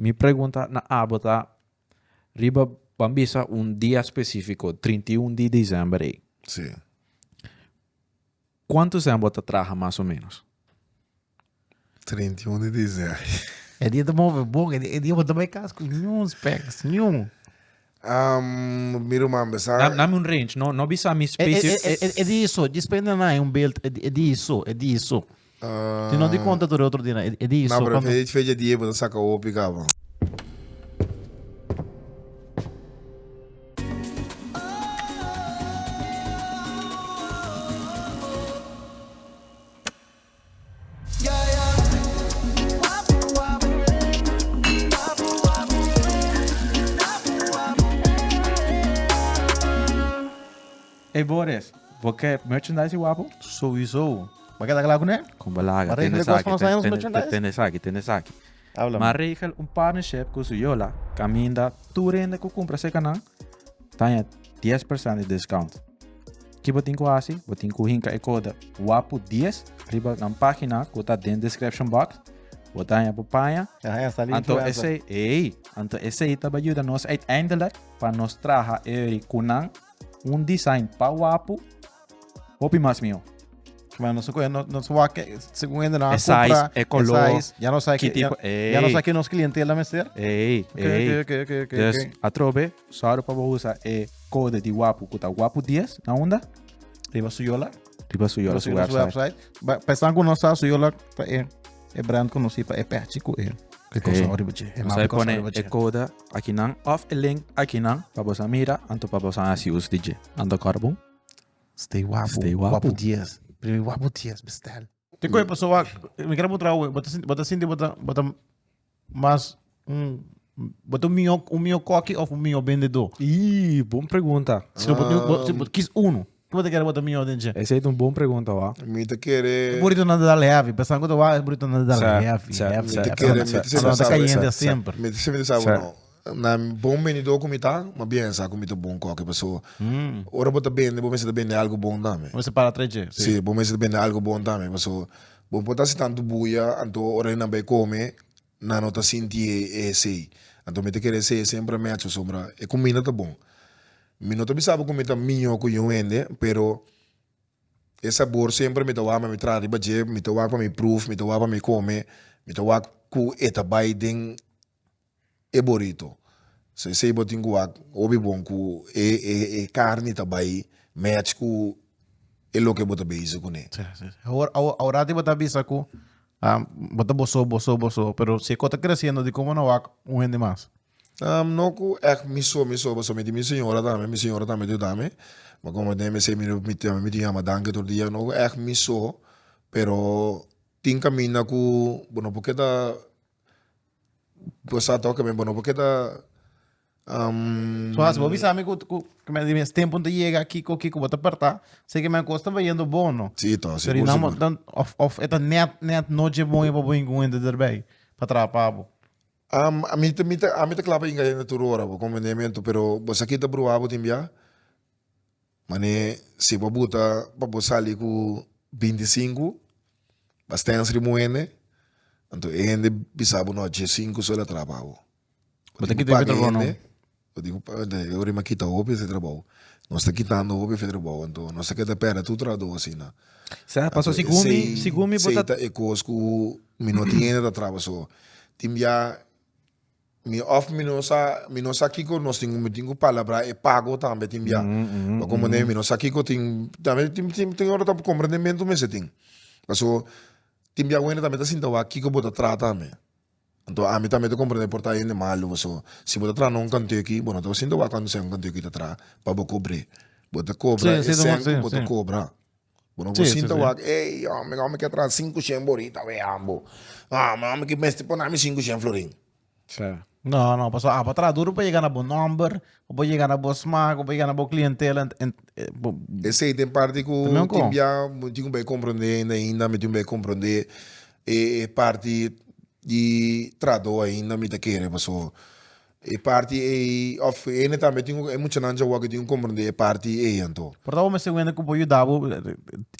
Mi pregunta na abota riba bambisa un día específico, 31 de diciembre. Sí. ¿Cuántos años te traja más o menos? 31 de dezembro. É dia de mover bom, é dia de também casco, nenhum specs, nenhum. Miro uma mesa. Dame un range, no bisa mi space. É disso, despende não, é um belt, é disso, é disso. Tu não te conta do outro dia, é disso. Não, mas a gente fez dia para sacar o picava. Hey Boris, você merchandise wapo? Sowieso. Mas que tá né? Com balaga, Mas regel kost van zijn ons merchandise? Tienes aqui. Habla. Maar regel un partnership com Suyola, caminda, tu rende que compra se canal, tenha 10% de discount. Que botin ko asi, botin ko hinka e code WAPO 10, riba na página, que tá dentro description box, botan a papaya. Ja, está ali. Anto esse tá ajuda nós uiteindelijk para nós traga kunang un design pa WAPO, opi mas mio. Mas não se vai que segundo na É size, é color, já não sai que que tipo, já não sai que nos clientela mestre. Ei. Dus atrobe, sabe para usar é code de WAPO, que tá WAPO 10 na onda, Riba Suyola. riba Suyola su website. Pensando que nossa Suyola é brand conhecido é pertico é. Que coisa horrível. É Você põe é code aqui não, off o link aqui não, para você mira, anto para você assistir DJ. Ando carbon. Stay Wapo. Stay Wapo. Wapo dias. Primeiro Wapo dias, bestel. Tem coisa pessoa, me quero mostrar, bota mais bota um meu coque ou um meu vendedor. Ih, boa pergunta. Se eu botar quis uno, que você quer botar meu dentro? Essa é uma boa pergunta, ó. Me te querer. Burrito nada da leve, pensando que eu vou burrito nada da leve. Certo. Me te querer. Me te Não tá caindo certo. sempre. Me te sempre sabe não. Na bom vendedor comita, mas bem sabe comita bom qualquer pessoa. Ora bota bem, bom mês de bem algo bom também. Você para 3G. Sim, bom mês de bem algo bom também, pessoa. Bom botar se tanto buia, anto ora não vai comer, na nota sentir esse. Anto me te querer ser sempre me acho sombra. E comida tá bom. Me não te sabe comida minho que eu vende, pero esse sabor sempre me toa me traz de me toa para me proof, me toa para me comer, me toa ku eta baiden e burrito. Se sei botin ku obi bom ku e carne também match ku e lo que bota beijo com né. Ahora te botar bisa ku bota boso, pero se está crescendo de como não há um rende mais. Não ku echt miso me di minha senhora também do dame. Mas como me sei me chama danke todo dia, não echt miso, pero tin camina ku bueno porque tá você toca bem bueno porque tá Se você sabe que me diz tempo de chegar aqui com Kiko bota apertar, sei que me custa vendo bom, não? Sim, tá. Pero não, of é net noite bom para bom encontro daarbij, para trapar. A mim tá claro ainda na tua hora, como elemento, pero você aqui tá broabo timbia, mas se você botar para você ali com 25, bastante remoene, então ainda bisabo no de 5 só la trabalho. Bota aqui tem trabalho não? Eu digo, eu rima aqui tá open esse trabalho. Nós tá quitando open esse trabalho, então nós tá quitando pera tu trabalho assim, né? Certo, passou segumi bota e cosco minutinho da trabalho, timbia mi off minosa kiko nós tingo palavra e pago também timbia. Como nem minosa kiko também tem hora tá compreendimento mas tem. Passo timbia bueno também tá sinto aqui que bota trata também. Então a mim também te compreender por tá indo mal, so se bota trata não canto aqui, bueno, tô sinto quando se canto aqui tá tra para bo cobre. Bota cobra, bota cobra. Bueno, vou sinto ei, me quer trazer 500 borita, veambo. Mas que mestre põe na 500 florim. Certo. Não, passou para trás duro para chegar na bom number, para chegar na boa smack, para chegar na boa clientela. Esse aí tem parte que o timbia, muito bem compreender ainda, muito bem compreender e parte de trador ainda me te querer, passou. E parte e of ene também tem muito nanja o que tem compreender parte e então. Por tal me segundo que o apoio dava,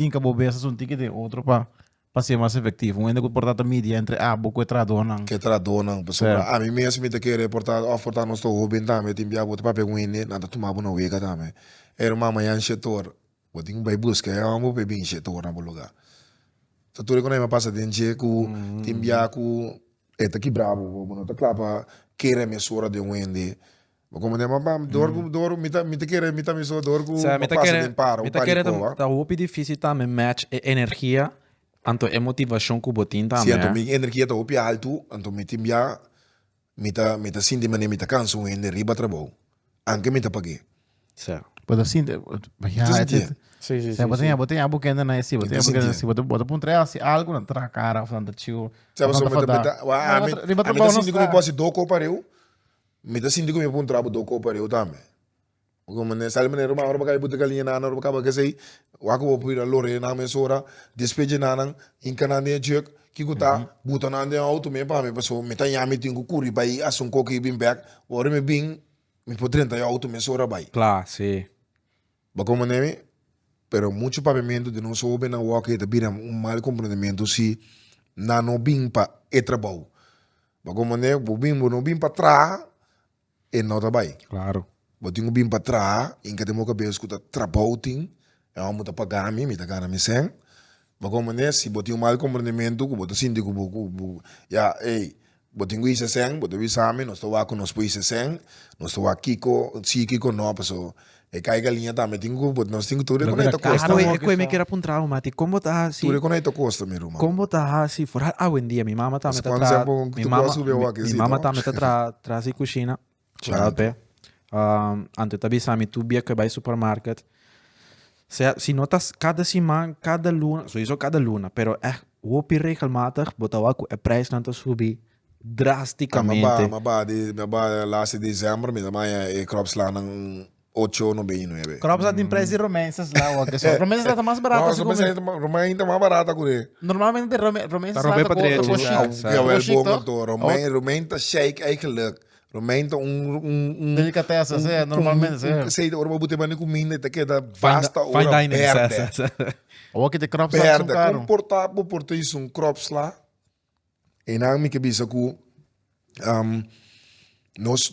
inca bobesa um ticket outro para para ser mais efetivo. Ainda que portanto a mídia entre boco e tradona. Que tradonam, pessoal. A mim mesmo me te querer portar, ofertar nos estou bem também, tem bia botar papel winne, nada tomar na wega também. Era uma manhã setor, vou ter que vai buscar, é um bem bem setor na lugar. So tu reconhece passa dentro ku tem bia ku eta que bravo, não tá claro querer me sora de winne. Como de uma dor, me te querer, me tá me sora dor ku passa de paro, tá roupa difícil também match energia. Anto é motivação que o botin também. Sim, então minha energia tá upi alto, então me timbia, me tá sinto mané, me tá canso em riba trabalho. Anche me tá paguei. Certo. Pode assim, Sim. Botei a boca ainda na esse, botei a boca ainda assim, bota para um treino assim, algo na tra cara, falando tio. Sabe só me tá sinto como posso do copareu. Me tá sinto como um trabalho do copareu também. Como ne sale mané uma hora bagai buta galinha na hora bagai que sei. Wako vou pira lore na mesora, despeje nanang, incanane juk, kikuta, buta nande auto me pa me paso, me tanya me tingu kuri bai asun koki bim back, ore me bing, me podrenta auto mesora bai. Claro, sim. Ba como neme, pero mucho pavimento de não soube na walk e bira mal comportamento se na no bim pa e trabalho. Ba como ne, bo bim no bim pa tra e não bai. Claro. Bo tingu bim pa tra, inka de moca bes kuta trabalho ting. Eu amo tá pagar me tá ganhando me sem. Mas como né, se botar mal comportamento, que botar sim de já, botar isso sem, botar isso a mim, nós estou aqui nós põe isso sem, nós estou aqui com não, pessoal. Cai galinha também, nós temos tudo reconhece costa. É que me quer apontar o mate, como tá assim? Tudo reconhece costa, meu irmão. Como tá assim? Fora bom dia, minha mama tá me minha mama tá me traz e cozinha. Claro, pé. Antes tá bisami tu bia que vai supermarket. Se notas cada semana, cada luna, sowieso cada luna, pero o regelmatig, botaw ako e prijs na te subir drasticamente. Mas last dezembro, minha mãe é crops lá ng 8 no 9. Crops at impresi romensas lá, o que só. Romensas está mais barata. Romensas está mais barata com ele. Normalmente romensas está está Romein tá shake eigenlijk. Romein tá delicatessas, normalmente. Sei de orba bute mani comida, tá que da vasta fine dining. O que de crops perde, comportável por isso crops lá. E na minha cabeça que nós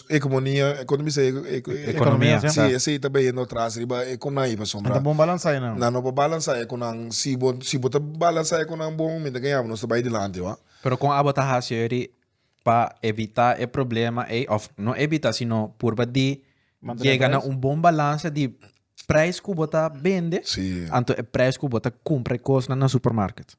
economia sim, esse também não traz riba economia para sombra. Não bom balançar não. Não bom balançar com se bota balançar com bom, me dá ganhar, nós vai adiante, ó. Pero com a bota haseri para evitar o problema não evitar sino por de chegar a bom balanço de preço que bota vende, anto o preço que bota compra coisa na supermarket.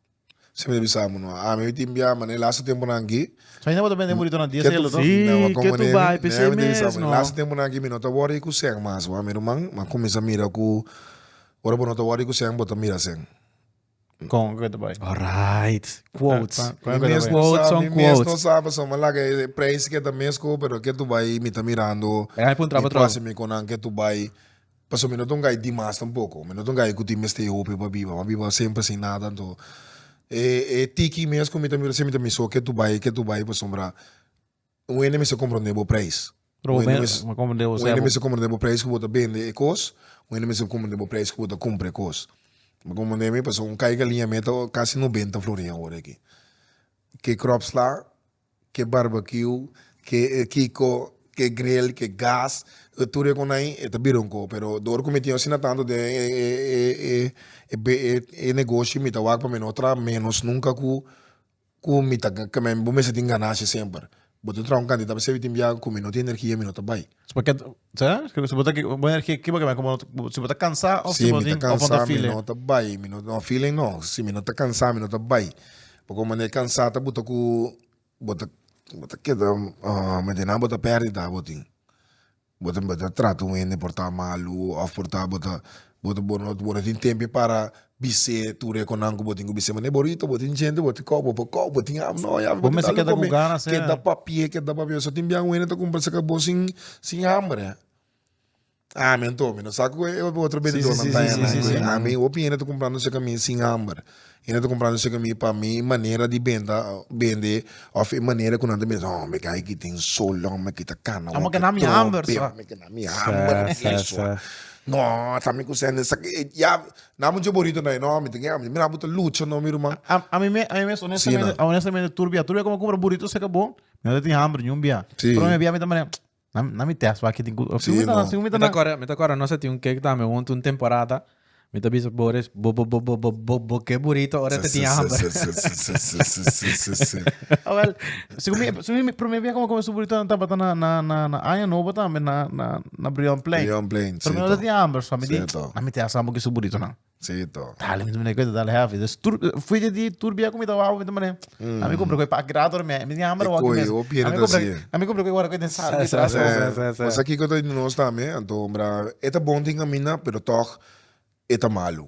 Se me avisamos, não. Me timbia, mas last tempo não aqui. Só ainda vou vender muito na dia, sim, que tu vai, pensei mesmo. Last tempo não aqui, me não tá worry com sem mas, o meu irmão, mas começa a mirar com, ora não tá worry com sem, bota mira sem. Com que tu vai. Alright, quotes. Quotes são quotes. Não sabe, só mas lá que preço que tá mesmo, pero que tu vai me tá mirando. É para entrar para me conan que tu vai. Passo me não tô gai demais tampoco, me não tô gai que tu me este ope para viva, mas viva sempre sem nada, então tiki mesmo me também sempre me só que tu vai para sombra o enemy se compreende o preço o enemy se compreende o preço que bota vende e cos o enemy se compreende o preço que bota compra cos mas como enemy passou cai galinha meta quase 90 florinha agora aqui que crops lá que barbecue que kiko que grill que gas tudo com aí é tabiron co pero dor cometido assim tanto de negócio me tá para menotra menos nunca ku me tá que me vou me sentir ganância sempre botar um candidato para ser vitimia com minuto energia minuto vai porque sabe se botar que boa energia que como se botar cansar ou se botar cansar minuto vai minuto não feeling não se minuto cansar minuto vai porque como é cansado botar ku botar que dá me dá botar perdida botin botar trato um portar malu ou portar botar tem tempo para bise ture com ango botin com bise mas borito botin gente botin copo botin não já botin que dá gana que dá papel só tem bem um tá com para sacar sem hambre mentou me não saco eu outro vendedor não tá mim opinião tô comprando esse caminho sem hambre eu tô comprando esse caminho para mim maneira de vender ou maneira que não tem mesmo me cai que tem solão me que tá cana que na minha hambre me que na minha hambre No, também com cena. Já, não muito bonito, não, me tem que me muito luta, não, meu irmão. A mim honestamente, turbia como compra burrito, seca bom. Eu tenho hambre, nenhum bia. Sim. Para mim, bia, me também, não me testa, aqui tem... Sim, não. Me agora, nós temos um cake também, uma temporada. Me tá bisa bores, que burrito, ora te tinha hambre. Well, se para mim, bia como come burrito, não estava na Aya Nova também, na Brilliant Plain. Brilliant Plain, Para mim, eu tinha hambre, só me diz, não me testa hambre que su burrito, não. Certo. Dale, me também coisa, dale, heavy. Fui de turbia comida, uau, me também. A mim comprei para grado, me tinha hambre, a mim comprei agora coisa de sal. Mas aqui que eu estou nós também, então, é bom ting a mina, pero toch, é malo.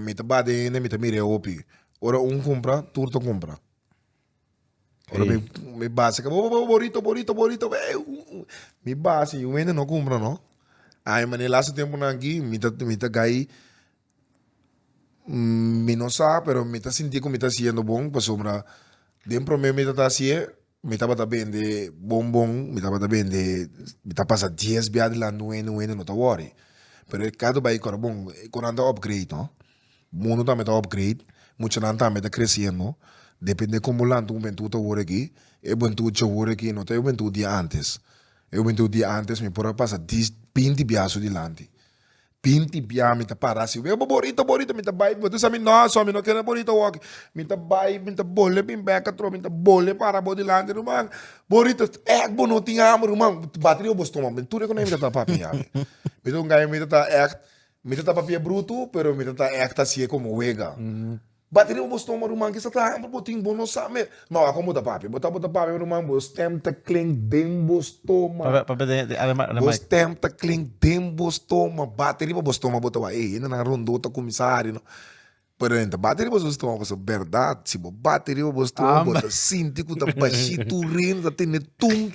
Me tá badene, me tá mire opi. Ora compra, turto compra. Ora me base, bonito, me base, eu ainda não compra, não? Aí, mas nesse tempo aqui, me tá gai, me não sabe, pero me tá sentindo que me tá sendo bom, para sombra, dentro me tá assim, me tá bem de bombom, me tá bem de, me tá passa 10 biadas lá no não tá worry. Pero cada bairro é bom, quando anda upgrade, não? Mundo também tá upgrade, muito não também tá crescendo, depende de como lá tu tá worry aqui, eu bem tu já worry aqui, não tá eu bem tu dia antes. Eu bem tu dia antes, me pode passar 20 biaços de lante. 20 biaços, me tá parar assim, eu bonito, me tá bai, você sabe, não, me não quero bonito walk, me tá bai, me tá bole, me beca, me tá bole para body lante, irmão, bonito, bom, não tinha amor, irmão, bateria o bostão, me tudo que não me tá papinha. Me tá um gajo, me tá papinha bruto, pero me tá assim como wega. Bateria o bostão, irmão, que você tá botinho, bom, não sabe, não, como tá papi, botar papi, irmão, bostem tá clean, bem bostão, bostem tá clean, bem bostão, bateria o bostão, botar aí, ainda na rondota comissário, não. Pero ainda bateria o bostão, você verdade, se bateria o bostão, bota síntico da baixito rindo, da tende tum,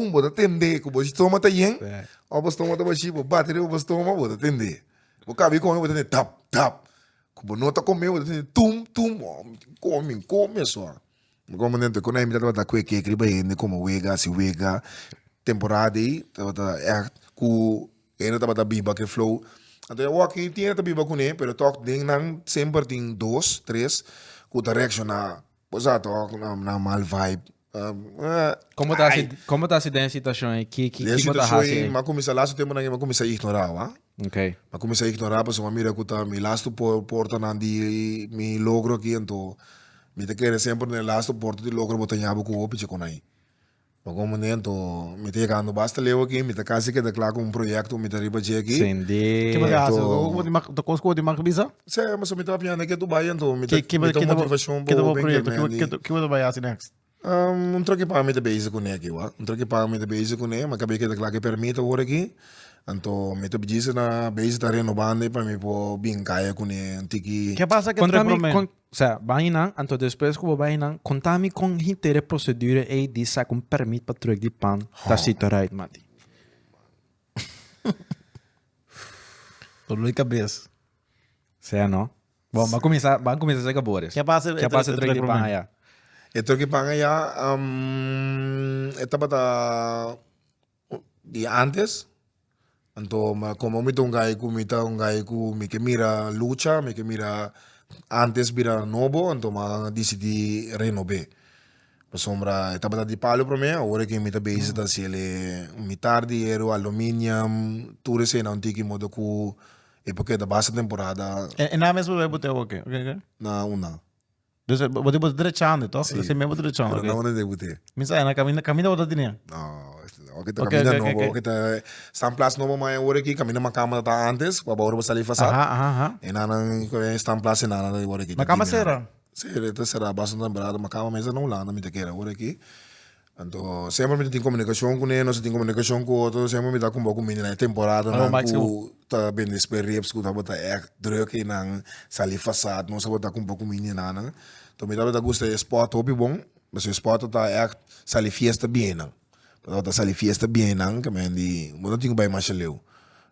bota tende, que o bostão mata yen, o bostão mata baixito, bateria o bostão, bota tende, o cabelo com ele, bota tap. Como não tá comendo, tum, come só. Como não tem, quando a gente tá com que escreve ainda como wega, se wega, temporada aí, tá com ainda tá biba que flow. Então eu aqui tinha tá biba com ele, pero toque ding nang sempre tem 2, 3, com direction na, posa toque na mal vibe. Como tá se dentro situação aí que situação aí, mas começa lá o tempo na mas começa a ignorar, wa? Okay. Mas comecei a ignorar, porque eu mira que tá me lasto porta na de me logro aqui, então me te querer sempre no lasto porta de logro botar nhabo com o piche com aí. Mas como nem então me te chegando basta leu aqui, me te quase que declara com projeto, me te riba aqui. Entendi. Que bagaço, tu conseguiu de marca bisa? Sim, mas eu me tá piando que tu vai então, me te que motivação boa projeto, que vai assim next. Troque para me te base com aqui, wa? Troque para me te base com ele, mas acabei que declara que permite agora aqui. Então, me tô pedindo na base tá renovando para mim pôr bem caia com ele antiki. Que passa que vai não, então depois que vai não, contame com inteira procedura e disse com permite para trocar de pan, tá sido right, mati. Tô de cabeça. Sei não. Bom, vai começar a ser gabores. Que passa trocar de pan aí. E trocar de pan aí, estava de antes. Então, como me um gai me que mira lucha, me que mira antes vira novo, então decidi renovar. Por sombra, estava de palo para mim, agora que me tá base da se ele me tarde era alumínio, tudo isso não tem que modo com e porque da base temporada. E na mesma vai botar o quê? Na uma. Dus botar derechando, então, você mesmo derechando. Não não deve ter. Me sai na caminha botar dinheiro. Não. Ok, camina novo, ok, está em place novo, mas agora aqui camina uma cama tá antes, para agora você ali façar. E não está em place nada agora aqui. Uma cama será? Será bastante lembrado, uma cama mas não lá, não me te quer agora aqui. Então, sempre me tem comunicação com ele, nós tem comunicação com outros, sempre me dá com um pouco na temporada, não tá bem experiência, que tá botar druk e não sair façado, não se botar com um pouco menina, não. Então, me dá gosto de spot, hobby bom, mas o spot tá sair fiesta bem, não. Tá sair fiesta bem, não, que me di, não tenho bem mais leu.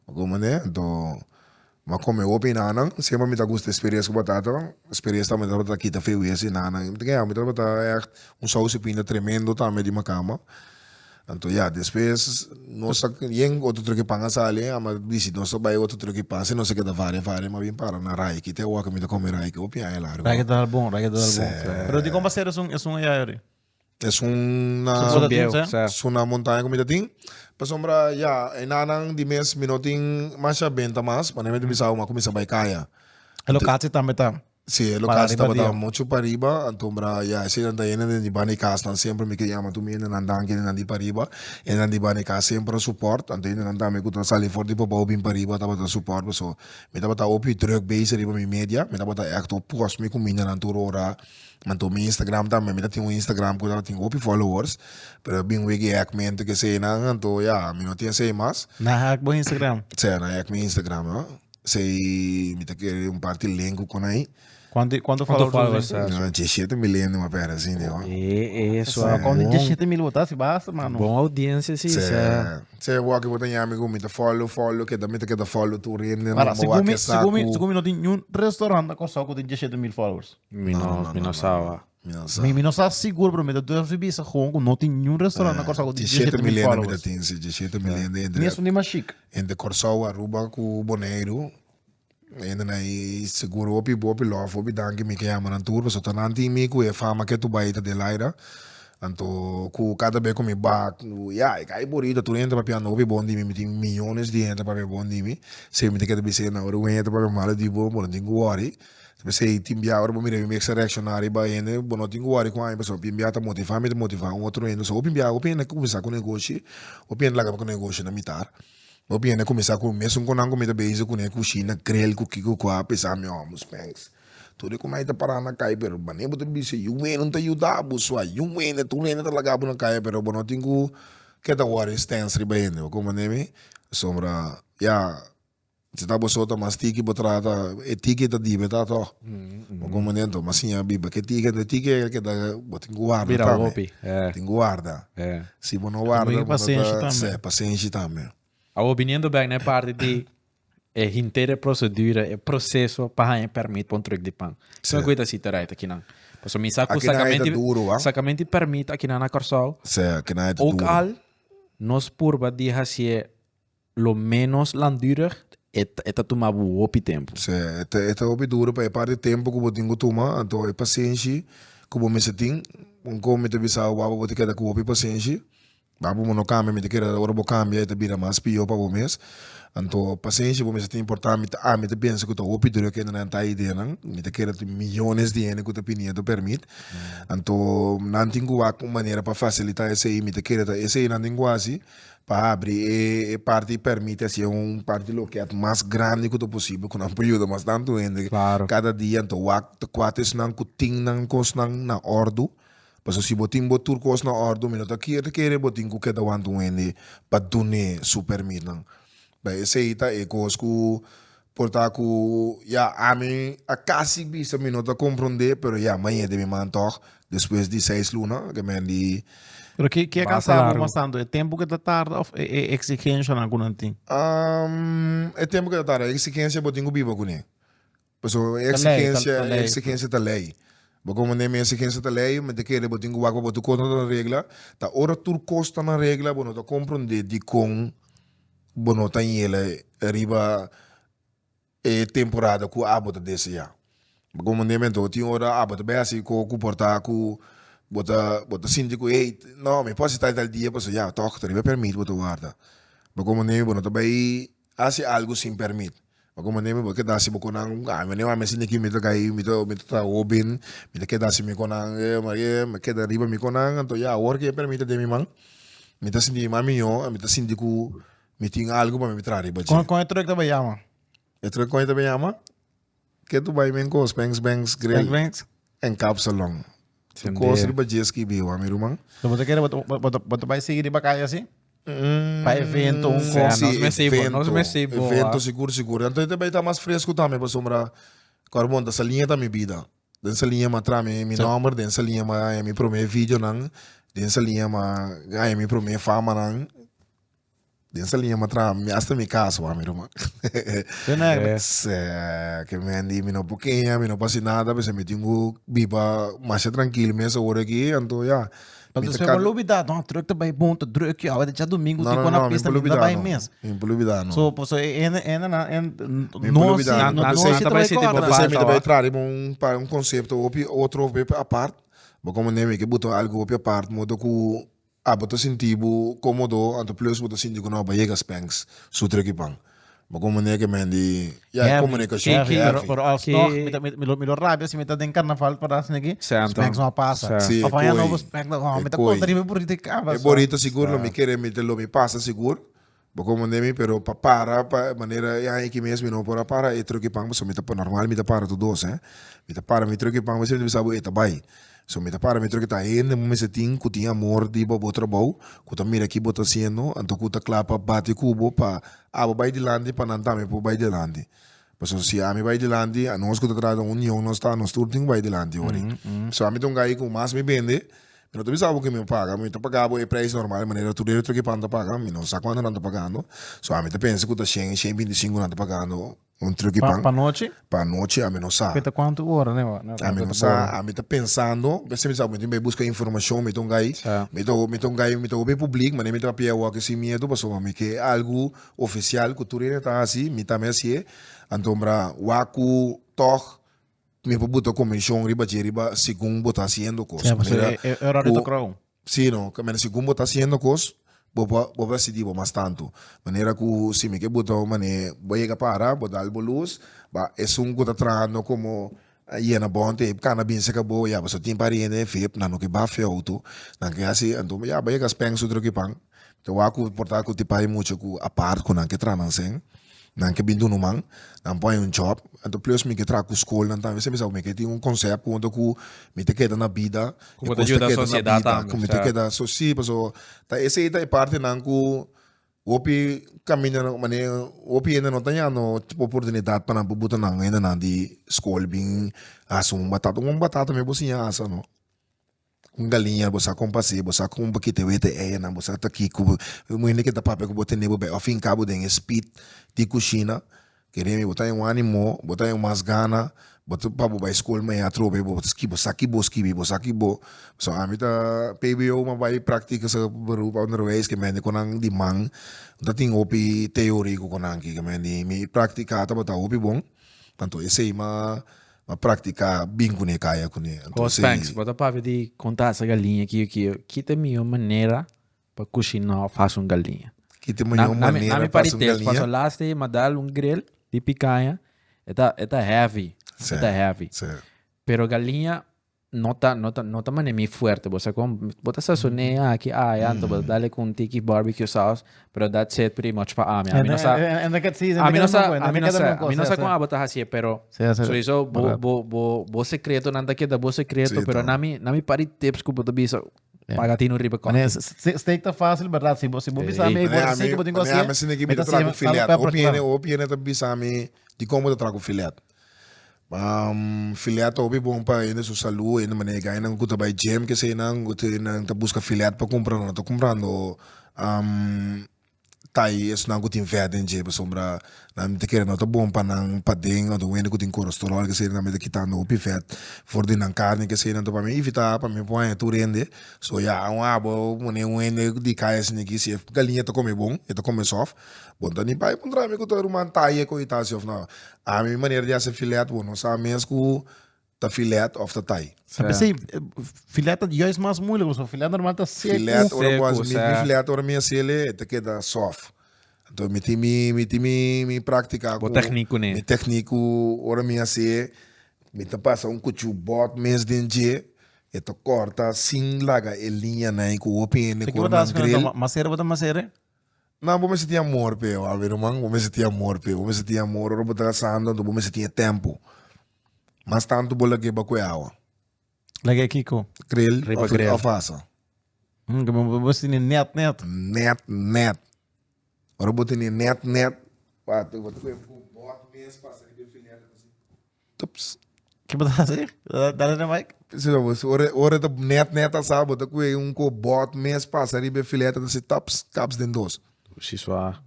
Como né? Então, mas como eu opino, não, sempre me dá gosto de experiência com batata, experiência também dá botar aqui tá feio esse, não, me dá botar sauce pina tremendo também de uma cama. Então, depois, nós tem outro truque para nós ali, mas disse, nós vai outro truque para se não se queda várias, mas bem para na rai, que tem o que me dá comer rai, que o pia é lá. Raga tal bom. Pero di como ser es un AI. É uma montanha como ele tem. Para sombra, enanang di mes minuting masya benta mas, paneme bisa uma começa a caia. El locati também tá. Sí, lo que estaba mucho para arriba, entonces si anda yendo de Bani Castan siempre me llama tu mien andan que andi para arriba, en andi Bani Cas siempre support, entonces anda me gusta salir fuerte para bobin para arriba, tava support, so me tava ta opi druk base arriba mi media, me tava ta echt op post me com minha naturora, manto mi Instagram também, me tenho Instagram que tenho opi followers, pero bem wegi ek mente que sei na, então me não tinha sei mais. Na hack bo Instagram. Sei na ek mi Instagram, no? Sei me te querer parte link com aí. Quanto followers? 17 milhões uma pera assim, né? Isso é quando 17 mil botar se basta, mano. Bom audiência, sim. Você walk with a amigo, me follow, que também te queda follow tu rende, para segumi não tem nenhum restaurante na costa com 17 mil followers. Minosava. Mi não está seguro, pero me dá visa com não tem nenhum restaurante na costa com 17 mil followers. 17 milhões de. Mesmo nem mais chique. Entre Corsau, Aruba, com Boneiro. Ainda aí seguro opi love opi danke me que ama na tour so tananti me ku e fama que tu baita de laira anto ku cada vez com me back cai borida tu entra para piano opi bondi me tem milhões de entra para bondi me se me tem que dizer na hora entra para mal de bom não tenho worry se timbia hora me me reaccionar ba ene bom não tenho worry com a pessoa timbia tá motivar outro endo so timbia opi na começar com negócio opi na com negócio na mitar. O piano começar com mesmo com nango meta base com cozinha grill com kiko com a pesar meu amos pengs tudo como aí tá parando na caia pero bane botar bicho you não tá ajudar busua you tu nem tá lagado na caia pero bom tenho que tá war stance ribendo como neme sombra se tá bosota mas tiki botrata etiqueta di beta to como nento mas sim a biba que etiqueta que dá botinho guarda também tem guarda se bom não guarda paciência também. A opinião do banco é parte de inteira procedura, é processo para ganhar permite para um truque de pão. Isso é uma coisa assim, aqui não. Porque me saco sacamente permite aqui na Corsol. Ook al nos purba de hacer lo menos landurig, eta tomar o opi tempo. Eta opi duro para parte tempo que eu tenho tomar, então é paciência que eu me setim, como te bisa o abo te queda com opi paciência. Babu não cambia, me te quer agora vou cambiar, te vira mais pior para o mês. Então, paciência, vou me sentir importante, me te pensa que tu opi duro que não está aí dentro, me te quer milhões de anos que tu pinha tu permite. Então, não tenho uma maneira para facilitar esse aí, me te quer esse aí não tenho assim para abrir e parte permite assim parte lo que é mais grande que tu possível, com um período mais tanto ainda. Cada dia, então, o quatro não cutin não cos na ordo. Paso si botin botur kos na ordo minuto kere botin ku keda wantu ende padune super minang. Ba ese ita kos ku porta ku ami a casi bisa minuto compreender pero amanhã de me mantor depois de 6 luna que me di. Pero que é cansado bastante, é tempo que tá tarde ou é exigência na algum ting? É tempo que tá tarde, exigência botin ku biba ku ne. Paso exigência da lei. Como nem me exigência da lei, mas de que ele botinho guapo botu contra da regra, tá hora tur costa na regra, bono tá compreender de com bono tá ele arriba temporada com a bota desse já. Como nem me tô tinha hora a bota bem assim com portar com bota síndico não me posso estar tal dia posso já toca arriba permite botu guarda. Como nem bono tá bem assim algo sem permite. Como nem porque dá se me conang me nem me sinto que me toca aí me tá obin me que dá se me conang me que da riba me conang então já hora que permite de mim man me tá sentindo mami eu me tá sentindo que me tinha algo para me trazer riba com é truque também chama é truque com também chama que tu vai me com banks grill em capsulão tu coisa riba jet biu amigo man então você quer botar vai seguir riba caia assim para evento evento seguro então também tá mais fresco também para sombra carbon dessa linha tá me vida dessa linha matra me número dessa linha me primeiro vídeo não dessa linha me primeiro fama não dessa linha matra me hasta me caso amigo man que me andi me não pouquinho me não passa nada mas me tenho biba mais tranquilo mesmo hora aqui então Mas você vai lubidar, não, druk erbij boom, te druk, ja, wat já domingo, tipo na pista, não vai mesmo. Impoluvidade, não. So, Impoluvidade. não sei se também se tipo vai Você me deve trazer um conceito, outro a parte, mas como nem que botou algo a parte, modo que botou sentido, cômodo, anto plus botou sentido que não vai chegar spanks, sutra que pang. Mas como nem que mendi, comunicação. Pero alsnog, milo rabia, se meta den carnaval para assim aqui, spanks não passa. Sim, Apanha novo spank, meta contra e burrito cava. É bonito seguro, me quer me passa seguro. Como nem pero para maneira é que mesmo não para e troque pang, so me tá normal, me tá para tudo doce, me tá para me troque pang, você não sabe eta bai. So me tá para me troque tá ainda, me setin que tinha amor de bobo trabalho, que tá mira aqui bota sendo, anto que tá clapa bate cubo pa bai de lande pa não tá me po bai de lande. Mas se a mi bai de lande, a nós que tá trazendo união, nós tá nós tudo tem bai de lande ori. So a mi tão gai com mais me vende. Não tu sabe o que me paga, me tá pagando o preço normal, maneira tudo ele que panda paga, me não sabe quando não tá pagando. Só a mim tá pensa que tá 125 não tá pagando um truque para noite. Para noite a mim não sabe. Peta quanto hora, né? A mim não sabe, a mim tá pensando, você me sabe, me busca informação, me tão gai, me tão bem público, mas me tá pia o que se medo, passou a mim que algo oficial que tudo ele tá assim, me tá assim, então bra waku toch me botar comissão riba segundo botar haciendo cosas. É horário do crown. Sim, não, que segundo botar haciendo cosas, vou decidir mais tanto. Maneira que se me que botar maneira, vou chegar para, botar algo luz, é um que tá trazendo como ia na bonte, cana bem se acabou, já você tem parede, fep, não que bafe auto, não que assim, então já vai chegar speng sudro que pang. Então aku portar que te pai muito com a parte com que tranam não que bindu no man, não põe job, então plus me que trago escola, então você me sabe me que tem conceito quando que me te queda na vida, como te ajuda a sociedade também, como te queda social, so tá essa é parte não que opi caminha maneira opi ainda não tem tipo oportunidade para não botar não ainda não de escola bem batata me bocinha asa não galinha, você com passeio, você com paquete wete não você tá aqui com muito que tá papel que botar nebo bem, ao fim cabo tem speed de cozinha, queremos botar ânimo, botar mais gana, botar para botar escola meia trobe, botar skibo, sakibo, so a mim tá PBO uma vai prática sa berupa underwijs que mende konang di mang, tá tem opi teórico konang que mende me prática tá botar opi bom, tanto esse uma prática bem com ne kaya com ne. Os thanks, bota para de contar essa galinha que tem minha maneira para cozinhar faz uma galinha. Que tem uma maneira para fazer galinha. Passo lá se mandar grill de picanha, é heavy, é heavy. Pero galinha nota maneira muito forte, você bota sazonei aqui, então bota dale com tiki barbecue sauce, pero that's it pretty much para a mim não sa com a bota assim, pero so isso bo secreto nanda que da bo secreto, pero nami pari tips que bota bisa pagatino riba com. Steak tá fácil, verdade? Se você bisa me, você que botinho assim. Mas se ninguém me trago filete, opinião tá bisa me de como trago filete. Filete obi bom para ainda sua saúde, ainda maneira ainda não custa by gym que sei não, tá busca filete para comprar, não tô comprando tai isso não custa verde em jeito sombra, não te quer não tá bom para não padeng, ou do ainda custa colesterol que sei não me tá quitando o pifet, for de não carne que sei não tô para me evitar para me põe tu rende, so já abo maneira ainda de caia assim aqui se galinha tá come bom, tá come soft. Bom, nem pai contra mim que eu uma taia com itação não. A minha maneira de fazer filete, bom, não sabe mesmo que tá filete of the tai. Pensei, filete de hoje mais muito, o filete normal tá seco. Filete, filete ora minha sele, tá que dá soft. Então me tem prática com técnico né. Me técnico ora minha se me tá passa cuchu bot mês de dia. E tá corta sem laga linha né com o pene com o grill. Macera bota macera. Não, vou me sentir amor, peo, Alvaro, man. Vou me sentir amor, eu vou estar saindo, vou me sentir tempo. Mas tanto vou lagi ba kuyawa. Lagi Kiko. Grill, alfaça. Vou sentir net. Net. Ora vou ter net. Pato, vou ter bot mês passa de filhada assim. Tups. Que botar assim? Dá na mic. Ora da net sabe, vou ter com bot mês passa de filhada assim, tops, caps den dos. Xiswa.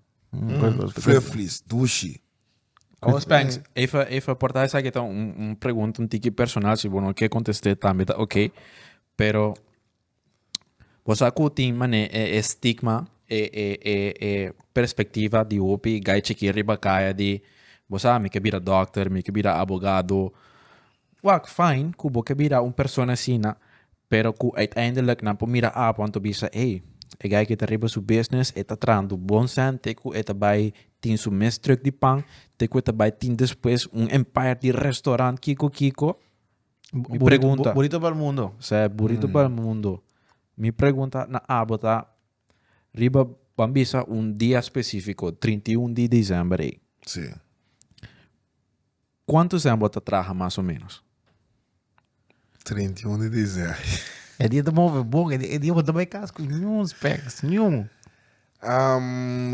Flufflies, dushi. Os Spanks, even por essa aqui então pergunta um tique personal, se você não quer contestar também, tá ok. Pero Você tem mané estigma perspectiva de opi gai que riba kaya de você me que vira doctor, me que vira abogado. Wak fine, kubo que vira persona sina, pero ku uiteindelijk na po mira a want to bisa hey, e gai que riba su business eta trando bon san te ku eta bai tin su mestruk di pang, te ku eta bai tin después empire di restaurant Kiko. Mi pregunta. Bonito para el mundo. O sea, burrito para el mundo. Mi pregunta na abota riba bambisa día específico, 31 de diciembre. Sí. ¿Cuántos años te traja más o menos? 31 de diciembre. É dia de mover bom, é dia de também casco, nenhum specs, nenhum.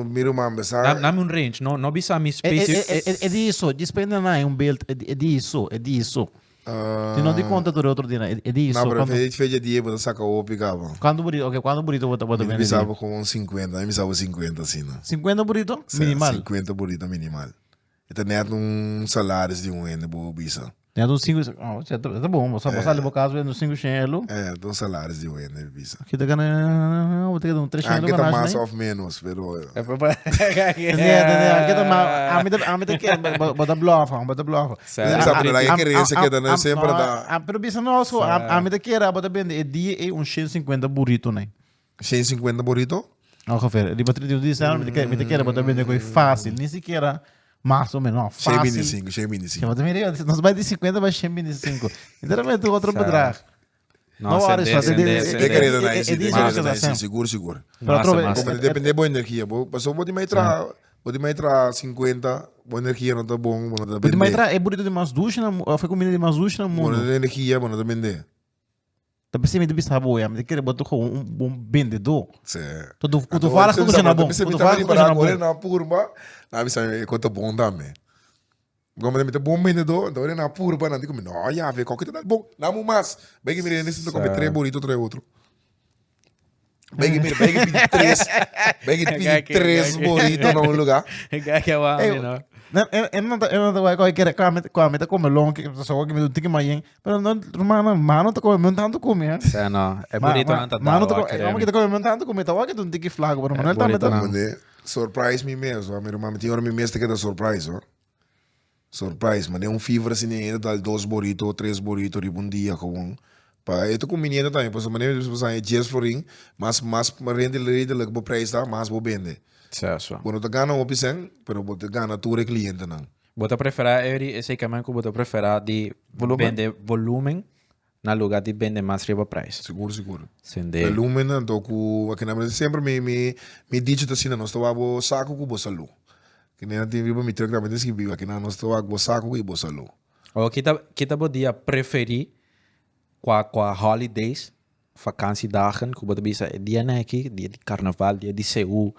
Miro man besar. Dame un range, no bisa mi specific. É disso, despende não, um belt, é disso. Se não de conta do outro dia, é disso. Não, pero fez dia para sacar o picava. Quando burrito bota Eu me sabe com uns 50, eu me sabe 50 assim, não. 50 burrito? Minimal. 50 burrito minimal. Então net salário de ano boa bisa. É dos 5, tá bom, você passa ali por casa vendo 5 chelo. Dos salários de ano bisa. Aqui tá ganhando, vou ter que dar 3 chelo. Aqui tá mais ou menos, pero aqui tá mais, a mim tá que bota bluff. Sabe lá que querência que dá sempre dá. Pero bisa nosso, a mim tá que era bota bem, é dia é 150 burrito, né? 150 burrito? Ele bota 31 de diciembre, me tá que era bota bem, é fácil, nem sequer mais ou menos, fácil. 125. Nós vai de 50 para 125. Literalmente o outro para Não, seguro. Mas Depende da energia. Passou pode mais tra 50, boa energia não tá bom, não tá bem. Pode mais tra é bonito de mais ducha, foi comida de mais ducha no mundo. Boa energia, não tá bem. Tá pensando de bisa boa, mas quer botar um bom vendedor. Certo. Tu fala tudo já na bom. Tu fala tudo já na bom. Na purba, na bisa conta bom também. Como ele bom vendedor, então ele na purba, não digo, não, já vê qual que tá bom. Não mais. Bem que me necessita comer 3 burritos, 3 outro. Bem que pedir 3. Bem que pedir 3 burritos num lugar. que eu amo, Eu não vai querer comer longo, só que me do mais, mas não tá comendo tanto comer. Não, é bonito não tá comendo tanto comer, tá que tu tem que flago, mas não tá metendo. Surprise me mesmo, meu irmão, tinha hora me mesmo que dá surprise, ó. Surprise, mas é fever assim, ainda dá 2 burritos, 3 burritos de um dia com pa ito com menino também, pois maneira de você dias foring, mas rende le bo preço tá, mas bo bende. Certo. Bueno, te gana o pisen, pero te gana tu cliente não. Bota preferar esse caminho que bota preferar de vender volumen na lugar de vender mais riba price. Seguro. Sende. Volumen então ku aqui na Brasil sempre me digita assim, nós tô abo saco ku bo salu. Que nem tem riba me troca também que vive aqui na nós tô abo saco ku bo salu. O kita podia preferir qua holidays, vakantiedagen, que bota bisa dia aqui, dia de carnaval, dia de CU,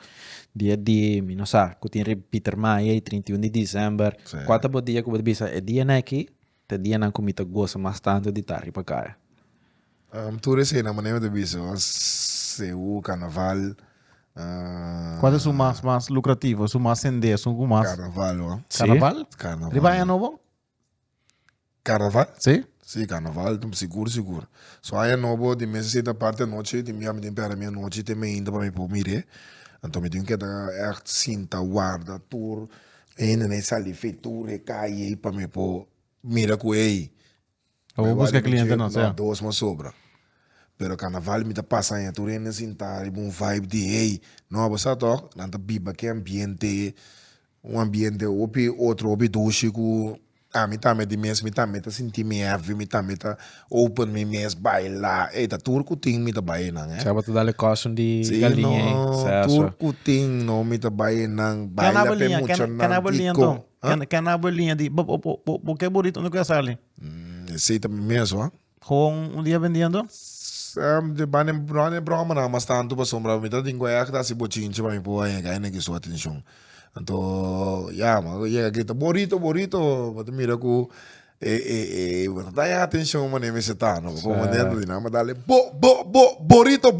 dia de, não sei, que tem Peter Maia, 31 de dezembro. Quatro bota dia que bota bisa dia aqui, te dia na comida gosta mais tanto de estar para cá. Tu rece na maneira de bisa, CU, carnaval. Qual é o mais lucrativo, o mais sendeiro, o mais Carnaval, ó. Carnaval? Carnaval. Riba é novo? Carnaval? Sim. Sim, carnaval, seguro. Só aí é novo, de mês da parte da noite, de minha para minha noite, tem ainda para me pôr mire. Então me tenho que dar echt cinta, guarda, tour, ainda nem sali feitura, cai para me pôr mira com ele. Eu vou buscar cliente não, sei. 2 mas sobra. Pero carnaval me tá passando, tu ainda sentar, um vibe de ei, não, você tá, não tá biba que ambiente, ambiente outro opi doce com me tá de mês, me tá sentir me heavy, me tá open me mês bailar, tá turco tem me tá bailar, né? Sabe tu dale caution de galinha, hein? Turco tem não me tá bailar, baila pe mucho não. Canabolinha de, porque bonito no que sale. Sei também mesmo, Com dia vendendo? De bane broma não, mas tanto para sombra, me tá de goiás tá se bochinche para me pôr aí, ganha que sua atenção. Então, mas grita bonito, mas mira que dá atenção, mano, me tá, não, como dentro de nada, dale bonito,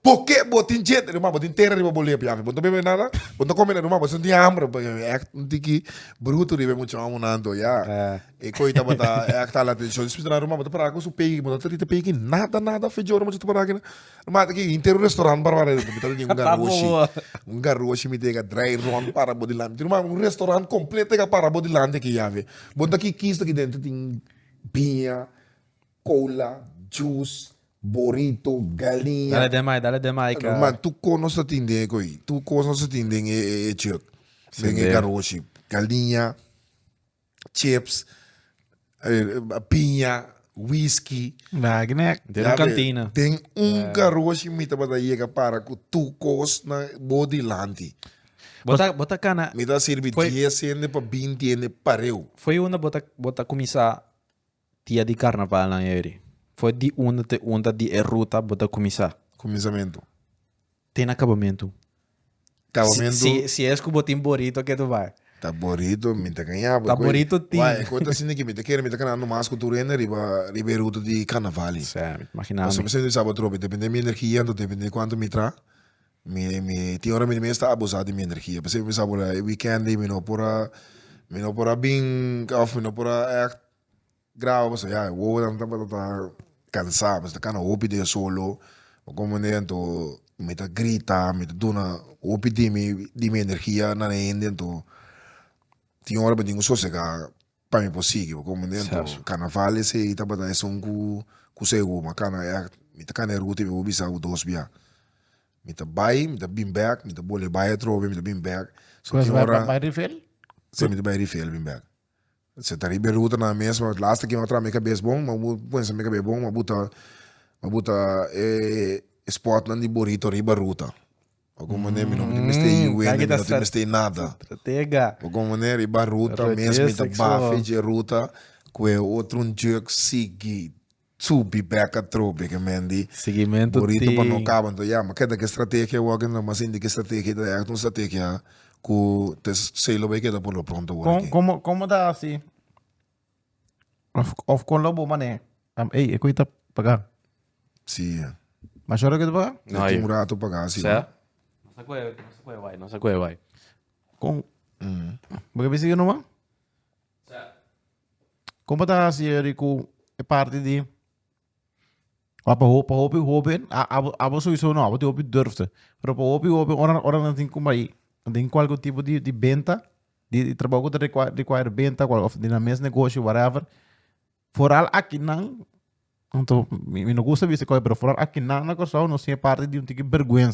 por que botin jet? Rumah botin terra riba boleh piave. Botin bebe nada. Botin come na rumah botin hambre. Act tiki bruto riba muito amo nando ya. E coita bota act ala atenção. Espírito na rumah botin para aku supei. Botin terita pegi nada fejor mas tu para aqui. Rumah aqui inteiro restaurante para para. Botin tem garoshi me tega dry run para bodilan. Rumah restaurante completo que para bodilan que yave. Botin aqui quis aqui dentro tem pinha, cola, juice, burrito, galinha. Dale demais, cara. Man, tu conosce tindeng koi. Tu conosce tindeng chuk. Benge garoshi, galinha, chips, pinha, whisky. Wagner. Tem uma cantina. Tem garoshi mita bata yega para ku tu cos na body lanti. Bota cana. Mita sirvi 10 ende pa 20 ende pareu. Foi uma bota começar dia de carnaval na Eri. Foi de uma de ruta bota começar. Começamento. Tem acabamento. Acabamento. Se é que botin burrito que tu vai. Tá bonito, me tá ganhando. Tá bonito, tem. Vai, conta assim que me tá querendo, me tá ganhando mais cultura ainda, riba ruta de carnaval. Certo, imagina. Mas me sento sábado trope, depende da minha energia, depende de quanto me tra. Tem hora me está abusado de minha energia. Porque me sabe lá, weekend, me não pora bem, off, me não pora grau, mas já, vou tá cansado, mas tá cana opi de solo, como dentro, me tá grita, me tá dona opi de minha energia na ende, então tem hora que tenho sossega para me possível, como dentro, carnaval se tá botando esse com seu, mas cana me tá cana ruta me obi sa o dos bia. Me tá bai, me tá bim back, me tá bole bai trobe, me tá bim back. So tem hora vai refill? Se me tá bai refill bim back. Se tá ribe ruta na mesma, lasta que eu tra me cabeça bom, mas põe me cabeça bom, mas buta spot na de burrito riba ruta. Como né, me não me stay you me não me stay nada. Estratega. Como né, riba ruta mesmo, me tá bafe de ruta, que outro jerk sigi. Subi back a trobe que mendi. Seguimento burrito para não acabar, então já, mas cada que estratégia eu acho que mas ainda que estratégia é uma estratégia que te sei lo bem que dá por lo pronto. Como dá assim? Of con lobo mané. Ei, é coisa pagar. Sim. Mas chora que tu pagar? Não tem rato pagar assim. Certo? Nossa coisa vai. Com porque bisa não vai? Certo. Como dá assim, Erico? É parte de apa hopen abo sowieso não abo de hopen durfte pero para hopen orang não tem como aí tem qualquer tipo de venda de trabalho que require venda of de na mesmo negócio whatever foral aqui não então me não gosta de coisa pero foral aqui não coisa não se é parte de tipo de vergonha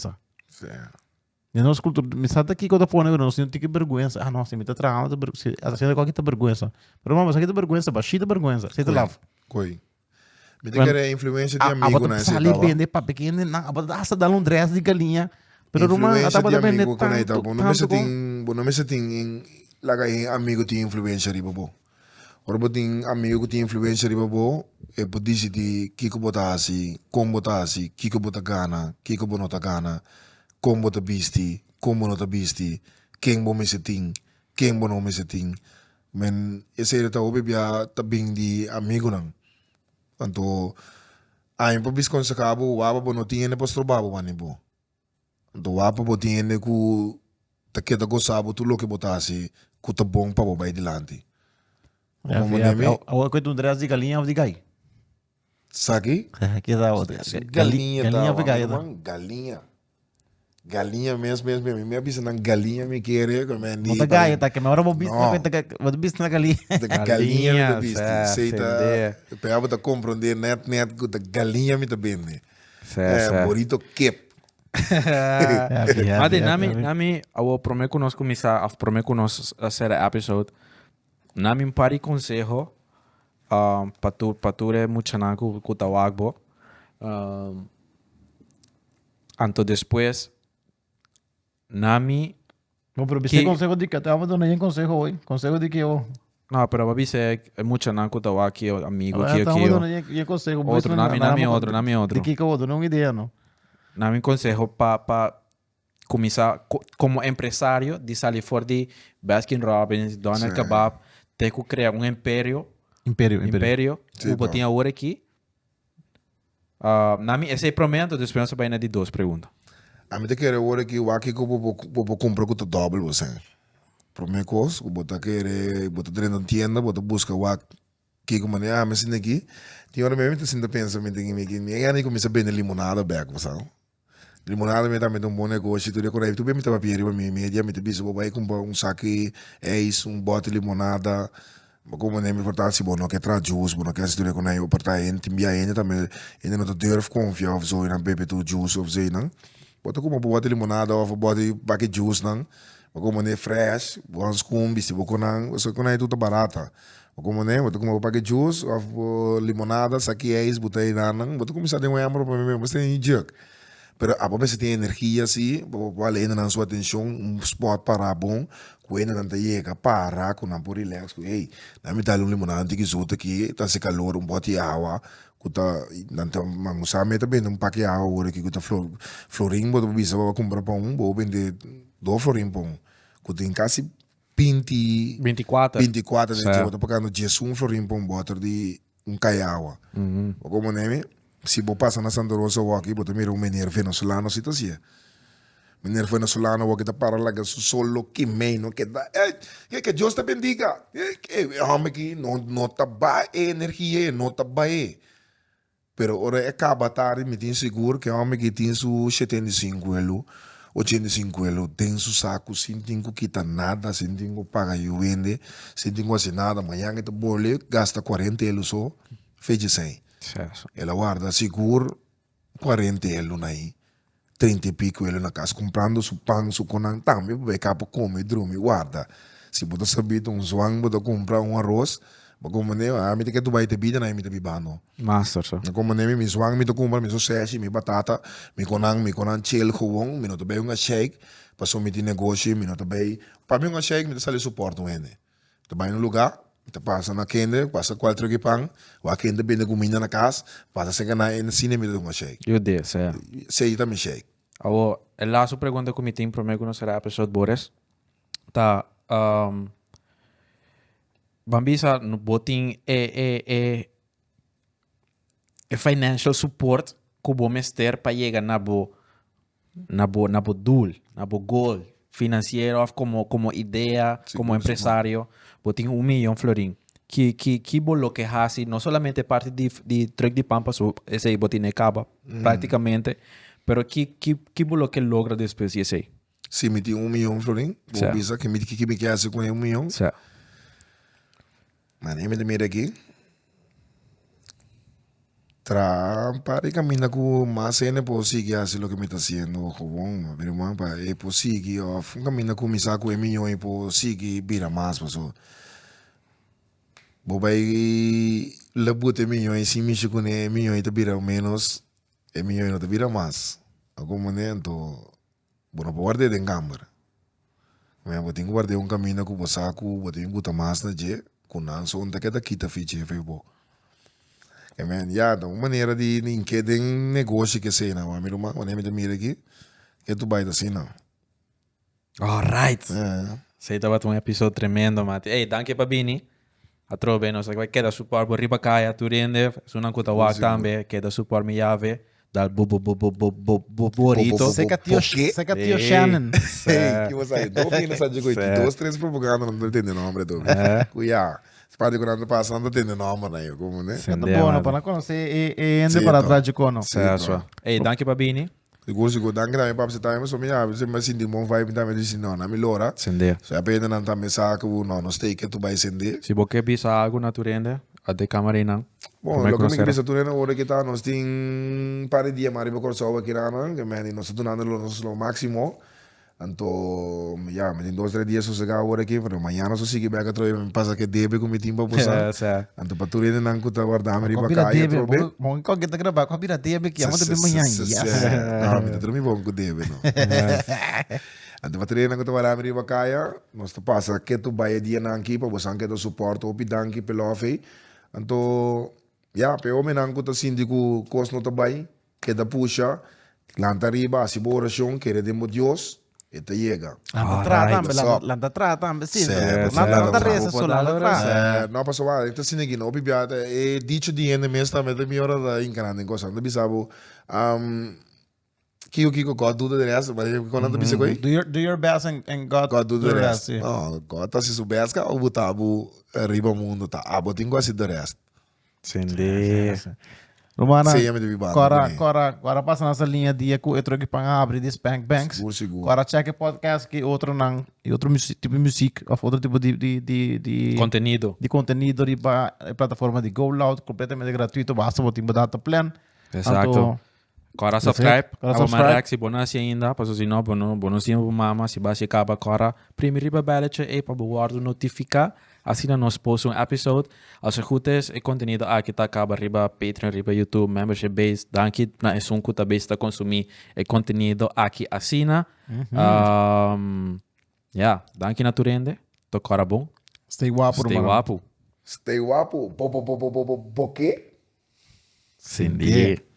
e nós cultura me sabe aqui quando põe não se tem vergonha não se me tá travando se assim qualquer vergonha pero mas aqui vergonha baixa vergonha se te lava coi me tem que era influência de amigo na essa ali vende para pequeno na asa da Londres de galinha pero uma influência de amigo que não bom não me se tem laga amigo tem influência riba bo ora tem amigo que tem influência riba bo e pode dizer de kiko botasi como botasi kiko bota gana kiko bonota gana como bota bisti como nota bisti quem bom me se tem quem bom não me se tem men esse era o bebê tá bem de amigo não. Então, aí para bis quando se acaba o aba não tinha nem para trabalhar o anibo. Então o aba não tinha nem que tá que tá gostava tu lo que botasse que tá bom para o baile delante. Como nome? A coisa do Andrés de galinha ou de gai? Sabe? Que da outra. Galinha ou de gai? Galinha mesmo. Minha bisa nang galinha me querer como é Não tá gai, tá que na hora vou bis na galinha. Galinha me bis. Seita. Pegava tá compreender net que da galinha me tá bem. É bonito que. Mas nami eu prometo que nós começar a ser episode. Nami pari consejo para tu é muito naco que tá wagbo. Anto depois Nami. No, pero viste consejo de que te vamos a dar un consejo hoy. Consejo de que yo. No, pero babi se é muito naco tá aqui amigo aqui eu consejo. Outro nami outro. De que outro não ideia não. Nami consejo para começar como empresário de sair fora de Baskin Robbins, Doner Kebab, ter que criar império. Império. O botinha agora aqui. Nami, esse prometo, depois nós vai de 2 perguntas. A mim te quero agora que o aqui que eu vou comprar com o dobro, você. Primeira coisa, eu vou querer, vou dentro da tienda, vou buscar o que como né, mas aqui, tem hora mesmo que sinto pensamento em mim, que ninguém nem começa a beber limonada back, você. Limonada me também um bom negócio, tu reconhece, tu bem me tava pedindo para mim, media me te disse, vou vai comprar saque, isso, bote de limonada, como nem me importa se bom, não quer trazer juice, bom, não quer se tu reconhece, eu portar ainda, tem ainda também, ainda não te durf confiar, of zo, in bebe tu juice, of zo, não. Bota como bote limonada, of bote packet juice, não. Como nem fresh, bons cumbi, se vou conar, você conhece tudo barata. Como nem, bota como packet juice, of limonada, saque botei não, bota como se tem um amor para mim, você tem jerk. Pero a você tem energia assim, vale ainda na sua atenção, spot para bom, que ainda não chega para, com não por relax, que ei, na me dá limonada que zuta aqui, tá se calor, bote de água, que tá, não tá, mas sabe também não pague água, que tá florim, bota bisa para comprar pão, vou vender 2 florim pão, que tem quase 24. 24, né, bota pagando 10 florim pão, bota de caiawa. Como nem se vou passar na Santa Rosa aqui, vou ter um menino venezolano, se assim. Menino venezolano, vou que tá para lá, que solo, que meio, que dá, que Deus te bendiga. Homem que não tá ba energia, não tá ba. Pero ora acaba tarde, me tem seguro que homem que tem su 75 elo, 85 elo, tem su saco, sem tem que quitar nada, sem tem que pagar e vende, sem tem que fazer nada, amanhã que tá bole, gasta 40 elo só, fez 100. Ela guarda seguro 40 euros aí, 30 e pico euros na casa, comprando su pão, su conan, também vai cá para comer, dormir, guarda. Se você saber um zoang, você comprar arroz, como né, a mim que tu vai ter vida, não é me ter bibano. Master, so. Como né, me zoang, me tu compra, me sucesso, me batata, me conan chill gewoon, me não te bem um shake, passou me de negócio, me não te bem, para mim um shake, me te sale suporte um ene. Tu vai no lugar, te passa na kende, passa 4 pang, o kende bende comida na casa, passa se na cine me dá shake. Eu disse, é. Sei também shake. Agora, a laço pergunta que me tem para mim que não será a pessoa de Boris. Tá, Bambisa no botin financial support que o mester para chegar na bo dul, na bo goal financeiro como ideia, sí, como empresário, botin 1 milhão florim. Que bolo que hace não somente parte de truck de pampas, esse aí botin acaba praticamente, pero que bolo que logra depois desse aí. Se me tem 1 milhão florim, vou bisa que me quer com 1 milhão. Certo. Mas nem me mira aqui. Para caminhar com mais é possível assim o que me está sendo bom, meu irmão, é possível, caminhar com me saco 1 milhão é possível vira mais, pessoal. Vou vai labutar 1 milhão e se mexer com 1 milhão e te vira menos, 1 milhão não te vira mais. Algum momento, vou não guardar em câmera. Mas vou ter que guardar caminho com o saco, vou ter que botar mais na je, com não só onde que da quita fiche foi bom. Uma maneira de ninguém tem negócio que sei não, meu irmão, quando me mira aqui, que tu vai assim não. Alright. Sei tava um episódio tremendo, mate. Ei, danke para Bini. A trove, não sei que queda support por riba caia, tu rende, sunan kuta wak tambe, queda support mi llave, dal burrito. Seca tio Shannon. Que você aí, não vem sabe de 2, 3 propaganda não entende o nome do. Cuia. Spade quando passa não entende o nome né, como né. É bom, para conhecer ende para trás de cono. Certo. Ei, danke para Bini. Sigo danke também para você também, só me abre, mas sim de bom vibe também disse não, na melhora. Sender. Se apenas não também saco, não sei que tu vai sender. Se você bisa algo na turende, a de câmera não. Bom, lo que me bisa turende hora que tá, nós tem para dia mais para corso aqui na, que me nós tunando lo máximo. Então, já, me tem 2, 3 dias sossegado agora aqui, mas amanhã nós sigue bem que me passa que deve com o tempo para passar. Então, para turende não custa guardar me riba caia, trobe. Bom, qual que tá gravar, qual vira deve que amanhã de manhã. Não, me dormi bom com deve, não. Então, para turende não custa guardar me riba caia, nós te passa que tu vai dia não aqui para você que tu suporta o pidanque pelo ofe. Então, já, pero me não custa síndico costo não tá bem, que da puxa, lanta riba, a oração, que redemos Deus. e te llega. Landa trata, sì. Certo, Landa certo. resa sulla trata. No, passo va, ito sinigin, opi biata, e dicho di ene mesta, meta mi ora da incanando in cosa, nabi sabo, Kiko, God do the rest, mas quando nabi se koi? Do your best and God Do the rest. sì. No, God tá se soubesse, o butabu riba mundo, tá, abotin quase the rest. Sindi. Romana, Sim, me devi banda. agora passa nessa linha dia que eu troco que para abrir this banks. Seguro. Agora check podcast que outro não, e outro tipo de música, ou outro tipo de Contenido. de conteúdo de plataforma de Go Loud, completamente gratuito, basta botar data plan. Exato. Kora subscribe. Kora Aba subscribe. marek si bona si ainda. Paso si no, bono si mama. Si basi kaba kora. Primeiro riba belletje. E pa bewaardo notifica. Assim na nós posto episode. Als het goed is, contenido aqui tá acaba riba Patreon, riba YouTube, membership base. Danke na esunku ta base ta consumir contenido aqui assina. Danke na turende. To kora bom. Stay guapo, Stay Romana. guapo. Stay guapo, po, que? Cindy.